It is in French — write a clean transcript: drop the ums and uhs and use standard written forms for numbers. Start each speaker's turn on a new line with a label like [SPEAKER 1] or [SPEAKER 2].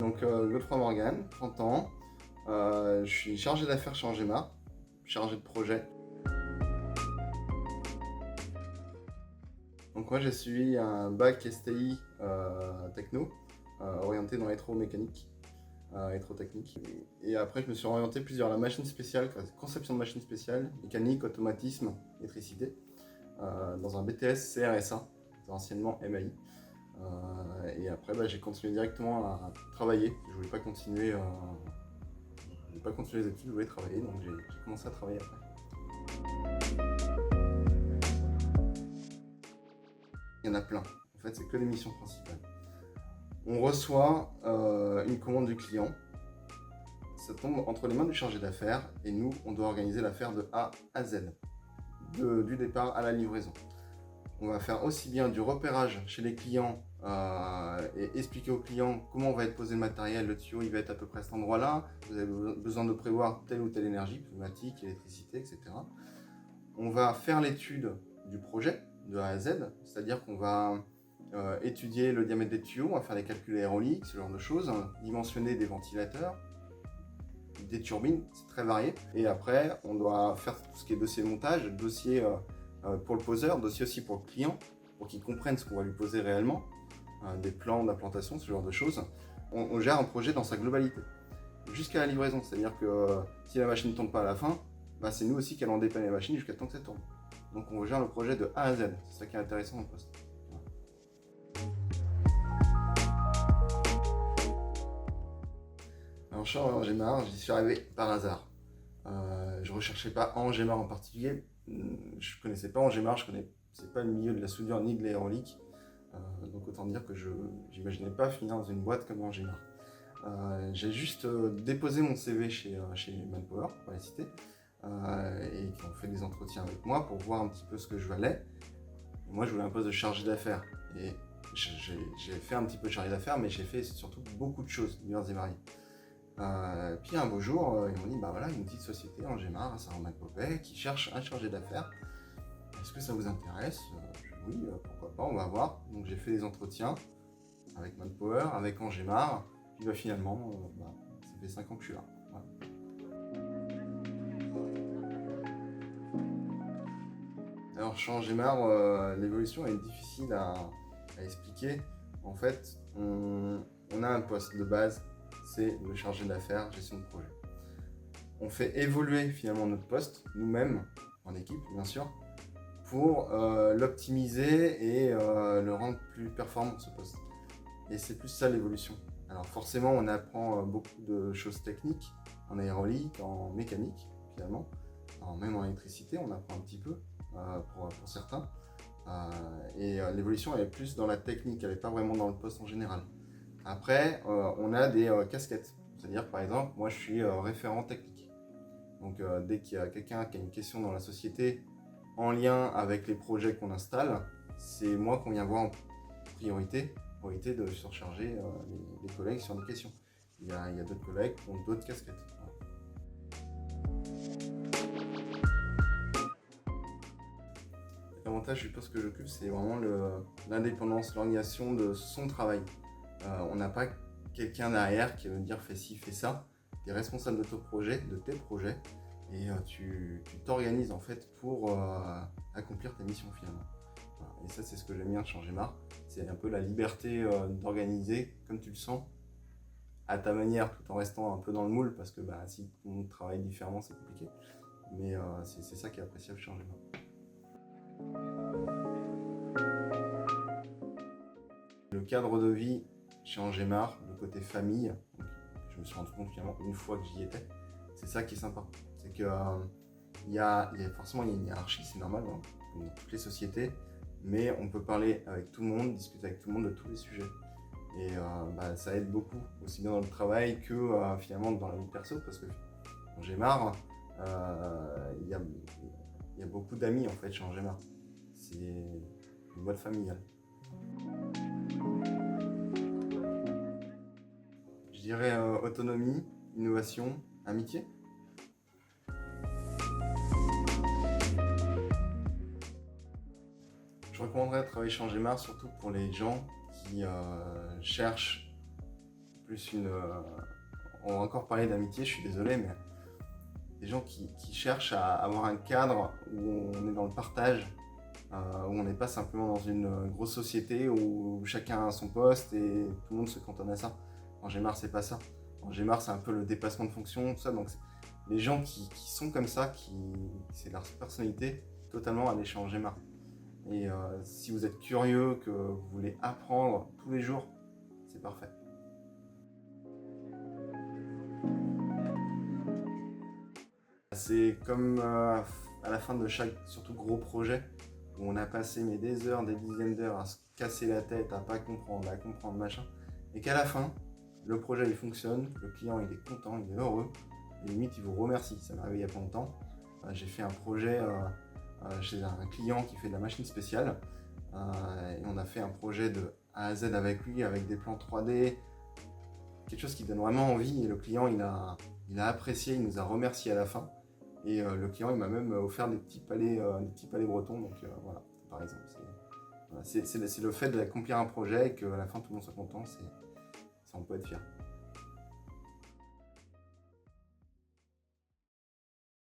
[SPEAKER 1] Donc Godefroy Morgan, 30 ans, je suis chargé d'affaires chez Angema, chargé de projet. Donc moi j'ai suivi un bac STI techno, orienté dans l'électromécanique, électrotechnique. Et après je me suis orienté plus vers la machine spéciale, conception de machines spéciales, mécanique, automatisme, électricité, dans un BTS CRSA, anciennement MAI. Et après j'ai continué directement à travailler. Je voulais pas continuer, les études, je voulais travailler, donc j'ai commencé à travailler après. Il y en a plein. En fait, c'est que les missions principales. On reçoit une commande du client. Ça tombe entre les mains du chargé d'affaires et nous, on doit organiser l'affaire de A à Z, du départ à la livraison. On va faire aussi bien du repérage chez les clients et expliquer aux clients comment va être posé le matériel. Le tuyau, il va être à peu près à cet endroit-là. Vous avez besoin de prévoir telle ou telle énergie, pneumatique, électricité, etc. On va faire l'étude du projet de A à Z, c'est-à-dire qu'on va étudier le diamètre des tuyaux, on va faire des calculs aéroliques, ce genre de choses, dimensionner des ventilateurs, des turbines, c'est très varié. Et après, on doit faire tout ce qui est dossier de montage, dossier pour le poseur, dossier aussi pour le client, pour qu'il comprenne ce qu'on va lui poser réellement, des plans d'implantation, ce genre de choses. On gère un projet dans sa globalité, jusqu'à la livraison, c'est-à-dire que si la machine ne tombe pas à la fin, c'est nous aussi qui allons dépanner la machine jusqu'à temps que ça tourne. Donc on gère le projet de A à Z, c'est ça qui est intéressant dans le poste. Alors je suis en Angema, j'y suis arrivé par hasard. Je ne recherchais pas Angema en particulier, je ne connaissais pas Angema, je ne connaissais pas le milieu de la soudure ni de l'aérolique. Donc autant dire que je n'imaginais pas finir dans une boîte comme Angema. J'ai juste déposé mon CV chez Manpower, pour la citer, et qui ont fait des entretiens avec moi pour voir un petit peu ce que je valais. Et moi je voulais un poste de chargé d'affaires. Et j'ai fait un petit peu de chargé d'affaires, mais j'ai fait surtout beaucoup de choses diverses et variées. Puis un beau jour, ils m'ont dit, voilà, une petite société, Angema, à Saint-Romain-de-Popey, qui cherche un chargé d'affaires. Est-ce que ça vous intéresse? Oui, pourquoi pas, on va voir. Donc j'ai fait des entretiens avec Manpower, avec Angema, puis finalement, ça fait 5 ans que je suis là. Voilà. Alors chez Angema, l'évolution est difficile à expliquer. En fait, on a un poste de base, c'est le chargé d'affaires, gestion de projet. On fait évoluer finalement notre poste, nous-mêmes, en équipe bien sûr, pour l'optimiser et le rendre plus performant, ce poste. Et c'est plus ça l'évolution. Alors forcément, on apprend beaucoup de choses techniques, en aérolique, en mécanique finalement, même en électricité, on apprend un petit peu pour certains. Et l'évolution elle est plus dans la technique, elle n'est pas vraiment dans le poste en général. Après, on a des casquettes, c'est-à-dire par exemple, moi je suis référent technique. Donc dès qu'il y a quelqu'un qui a une question dans la société en lien avec les projets qu'on installe, c'est moi qu'on vient voir en priorité pour éviter de surcharger les collègues sur des questions. Il y a d'autres collègues qui ont d'autres casquettes. L'avantage du poste que j'occupe, c'est vraiment l'indépendance, l'organisation de son travail. On n'a pas quelqu'un derrière qui va nous dire fais ci, fais ça. Tu es responsable de tes projets, et tu t'organises en fait pour accomplir ta mission finalement. Voilà. Et ça, c'est ce que j'aime bien chez Angema. C'est un peu la liberté d'organiser comme tu le sens, à ta manière, tout en restant un peu dans le moule, parce que si on travaille différemment, c'est compliqué. Mais c'est ça qui est appréciable chez Angema. Le cadre de vie chez Angema, le côté famille, je me suis rendu compte finalement une fois que j'y étais, c'est ça qui est sympa. C'est que forcément il y a une hiérarchie, c'est normal, hein, comme dans toutes les sociétés, mais on peut parler avec tout le monde, discuter avec tout le monde de tous les sujets. Et ça aide beaucoup, aussi bien dans le travail que finalement dans la vie perso, parce que Angema, il y a beaucoup d'amis en fait chez Angema. C'est une boîte familiale. Je dirais autonomie, innovation, amitié. Je recommanderais de travailler chez Angema surtout pour les gens qui cherchent plus on va encore parler d'amitié, je suis désolé, mais des gens qui cherchent à avoir un cadre où on est dans le partage, où on n'est pas simplement dans une grosse société où chacun a son poste et tout le monde se cantonne à ça. En Gémar, c'est pas ça. En Gémar, c'est un peu le dépassement de fonction, tout ça. Donc, les gens qui sont comme ça, c'est leur personnalité totalement à l'échange Gémar. Et si vous êtes curieux, que vous voulez apprendre tous les jours, c'est parfait. C'est comme à la fin de chaque, surtout gros projet, où on a passé des heures, des dizaines d'heures à se casser la tête, à pas comprendre, à comprendre machin, et qu'à la fin, le projet il fonctionne, le client il est content, il est heureux, et limite il vous remercie. Ça m'est arrivé il y a pas longtemps. J'ai fait un projet chez un client qui fait de la machine spéciale, et on a fait un projet de A à Z avec lui, avec des plans 3D, quelque chose qui donne vraiment envie, et le client il a apprécié, il nous a remercié à la fin. Et le client il m'a même offert des petits palais bretons, donc voilà, par exemple. C'est le fait d'accomplir un projet et qu'à la fin tout le monde soit content, ça on peut être fier.